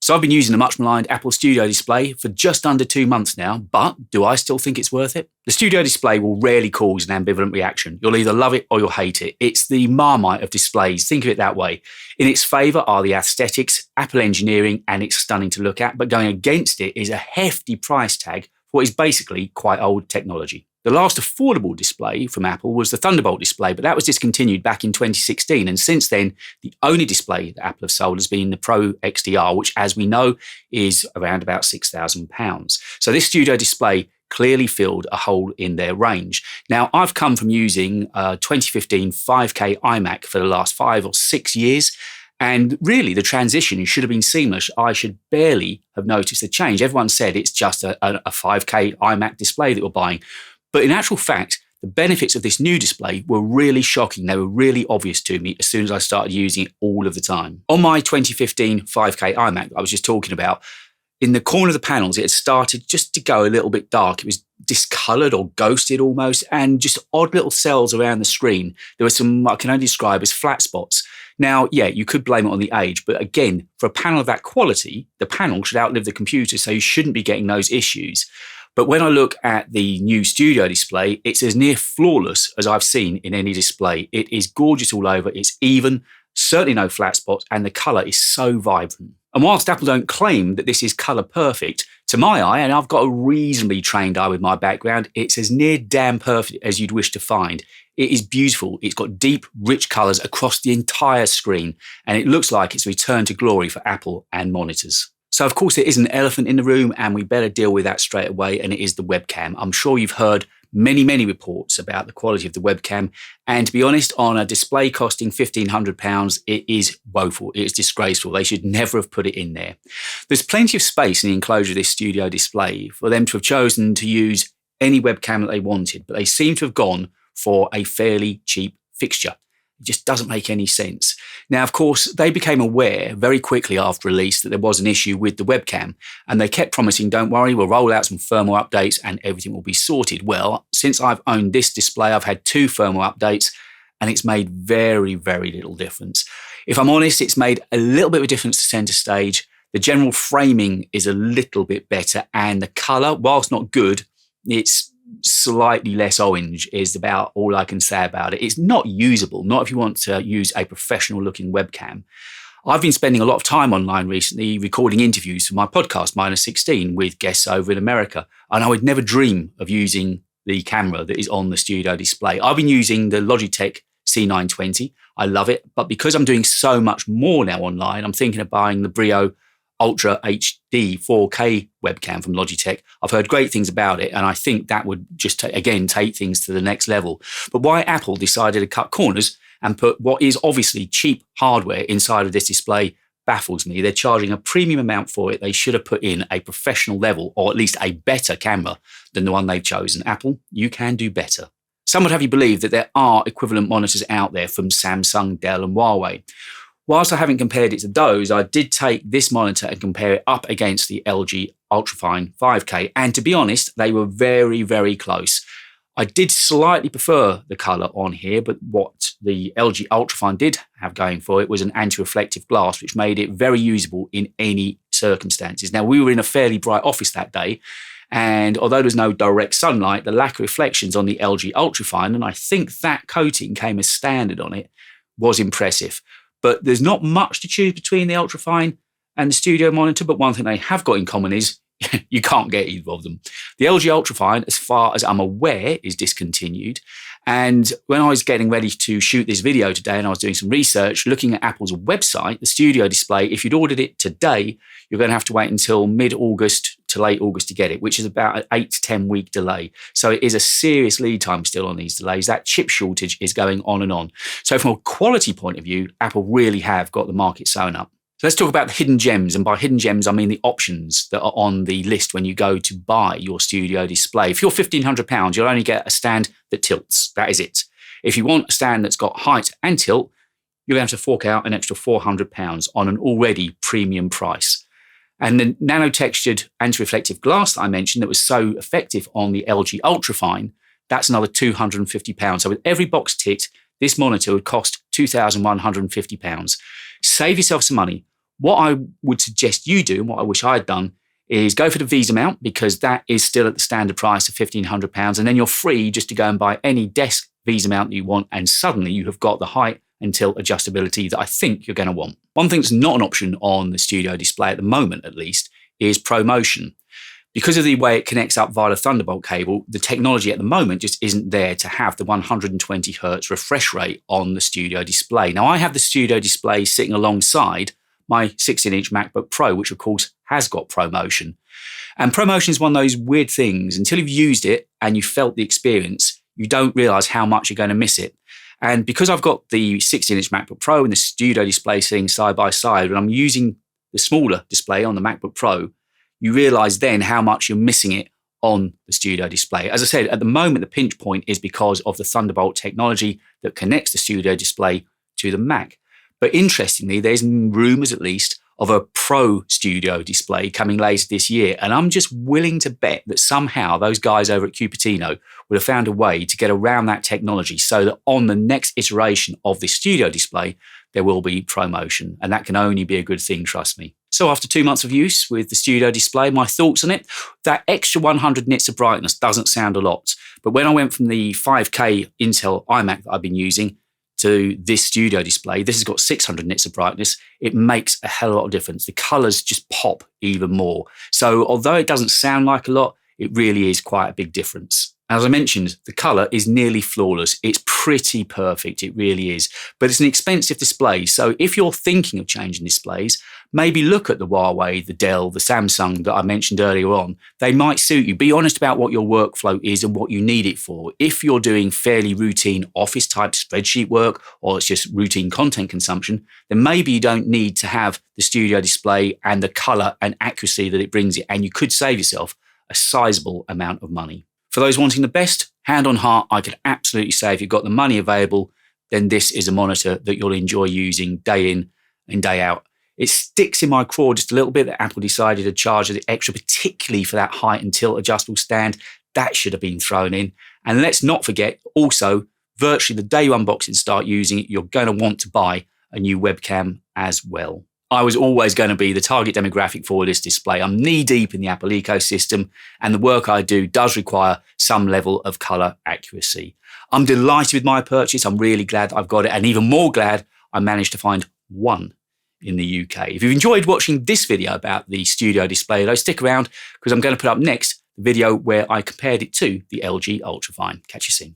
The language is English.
So I've been using the much maligned Apple Studio Display for just under 2 months now, but do I still think it's worth it? The Studio Display will rarely cause an ambivalent reaction. You'll either love it or you'll hate it. It's the Marmite of displays, think of it that way. In its favour are the aesthetics, Apple engineering, and it's stunning to look at, but going against it is a hefty price tag for what is basically quite old technology. The last affordable display from Apple was the Thunderbolt display, but that was discontinued back in 2016. And since then, the only display that Apple have sold has been the Pro XDR, which, as we know, is around about £6,000. So this Studio Display clearly filled a hole in their range. Now, I've come from using a 2015 5K iMac for the last 5 or 6 years. And really, the transition should have been seamless. I should barely have noticed the change. Everyone said it's just a 5K iMac display that we're buying. But in actual fact, the benefits of this new display were really shocking. They were really obvious to me as soon as I started using it all of the time. On my 2015 5K iMac I was just talking about, in the corner of the panels, it had started just to go a little bit dark. It was discoloured or ghosted almost, and just odd little cells around the screen. There were some I can only describe as flat spots. Now, yeah, you could blame it on the age, but again, for a panel of that quality, the panel should outlive the computer, so you shouldn't be getting those issues. But when I look at the new Studio Display, it's as near flawless as I've seen in any display. It is gorgeous all over. It's even, certainly no flat spots, and the colour is so vibrant. And whilst Apple don't claim that this is colour perfect, to my eye, and I've got a reasonably trained eye with my background, it's as near damn perfect as you'd wish to find. It is beautiful. It's got deep, rich colours across the entire screen, and it looks like it's a return to glory for Apple and monitors. So, of course, there is an elephant in the room, and we better deal with that straight away, and it is the webcam. I'm sure you've heard many reports about the quality of the webcam, and to be honest, on a display costing £1,500, it is woeful. It is disgraceful. They should never have put it in there. There's plenty of space in the enclosure of this Studio Display for them to have chosen to use any webcam that they wanted, but they seem to have gone for a fairly cheap fixture. It just doesn't make any sense. Now, of course, they became aware very quickly after release that there was an issue with the webcam, and they kept promising, don't worry, we'll roll out some firmware updates and everything will be sorted. Well, since I've owned this display, I've had 2 firmware updates, and it's made very little difference. If I'm honest, it's made a little bit of a difference to center stage. The general framing is a little bit better, and the color, whilst not good, it's slightly less orange is about all I can say about it. It's not usable, not if you want to use a professional looking webcam. I've been spending a lot of time online recently recording interviews for my podcast, Minus 16, with guests over in America. And I would never dream of using the camera that is on the Studio Display. I've been using the Logitech C920. I love it. But because I'm doing so much more now online, I'm thinking of buying the Brio Ultra HD 4K webcam from Logitech. I've heard great things about it, and I think that would just, again, take things to the next level. But why Apple decided to cut corners and put what is obviously cheap hardware inside of this display baffles me. They're charging a premium amount for it. They should have put in a professional level, or at least a better camera than the one they've chosen. Apple, you can do better. Some would have you believe that there are equivalent monitors out there from Samsung, Dell and Huawei. Whilst I haven't compared it to those, I did take this monitor and compare it up against the LG Ultrafine 5K. And to be honest, they were very close. I did slightly prefer the colour on here, but what the LG Ultrafine did have going for it was an anti-reflective glass, which made it very usable in any circumstances. Now, we were in a fairly bright office that day, and although there was no direct sunlight, the lack of reflections on the LG Ultrafine, and I think that coating came as standard on it, was impressive. But there's not much to choose between the Ultrafine and the Studio monitor, but one thing they have got in common is you can't get either of them. The LG Ultrafine, as far as I'm aware, is discontinued. And when I was getting ready to shoot this video today and I was doing some research, looking at Apple's website, the Studio Display, if you'd ordered it today, you're going to have to wait until mid-August to late August to get it, which is about an 8 to 10 week delay. So it is a serious lead time still on these delays. That chip shortage is going on and on. So from a quality point of view, Apple really have got the market sewn up. So let's talk about the hidden gems. And by hidden gems, I mean the options that are on the list when you go to buy your Studio Display. If you're £1,500, you'll only get a stand that tilts. That is it. If you want a stand that's got height and tilt, you're going to have to fork out an extra £400 on an already premium price. And the nano-textured anti-reflective glass that I mentioned that was so effective on the LG Ultrafine, that's another £250. So with every box ticked, this monitor would cost £2,150. Save yourself some money. What I would suggest you do, and what I wish I had done, is go for the Visa mount, because that is still at the standard price of £1,500. And then you're free just to go and buy any desk Visa mount that you want. And suddenly you have got the height and tilt adjustability that I think you're going to want. One thing that's not an option on the studio display at the moment, at least, is ProMotion. Because of the way it connects up via the Thunderbolt cable, the technology at the moment just isn't there to have the 120 Hz refresh rate on the studio display. Now, I have the studio display sitting alongside my 16-inch MacBook Pro, which of course has got ProMotion. And ProMotion is one of those weird things. Until you've used it and you felt the experience, you don't realize how much you're going to miss it. And because I've got the 16-inch MacBook Pro and the studio display sitting side by side, when I'm using the smaller display on the MacBook Pro, you realize then how much you're missing it on the studio display. As I said, at the moment, the pinch point is because of the Thunderbolt technology that connects the studio display to the Mac. But interestingly, there's rumours at least of a Pro Studio display coming later this year. And I'm just willing to bet that somehow those guys over at Cupertino would have found a way to get around that technology so that on the next iteration of the studio display, there will be ProMotion. And that can only be a good thing, trust me. So after 2 months of use with the studio display, my thoughts on it, that extra 100 nits of brightness doesn't sound a lot. But when I went from the 5K Intel iMac that I've been using to this studio display, this has got 600 nits of brightness, it makes a hell of a lot of difference. The colours just pop even more. So although it doesn't sound like a lot, it really is quite a big difference. As I mentioned, the colour is nearly flawless. It's pretty perfect, it really is. But it's an expensive display, so if you're thinking of changing displays, maybe look at the Huawei, the Dell, the Samsung that I mentioned earlier on. They might suit you. Be honest about what your workflow is and what you need it for. If you're doing fairly routine office-type spreadsheet work, or it's just routine content consumption, then maybe you don't need to have the studio display and the colour and accuracy that it brings it, and you could save yourself a sizable amount of money. For those wanting the best, hand on heart, I could absolutely say if you've got the money available, then this is a monitor that you'll enjoy using day in and day out. It sticks in my craw just a little bit that Apple decided to charge the extra, particularly for that height and tilt adjustable stand. That should have been thrown in. And let's not forget, also, virtually the day you unbox it and start using it, you're going to want to buy a new webcam as well. I was always going to be the target demographic for this display. I'm knee-deep in the Apple ecosystem, and the work I do does require some level of colour accuracy. I'm delighted with my purchase. I'm really glad I've got it, and even more glad I managed to find one in the UK. If you've enjoyed watching this video about the studio display, though, stick around because I'm going to put up next the video where I compared it to the LG Ultrafine. Catch you soon.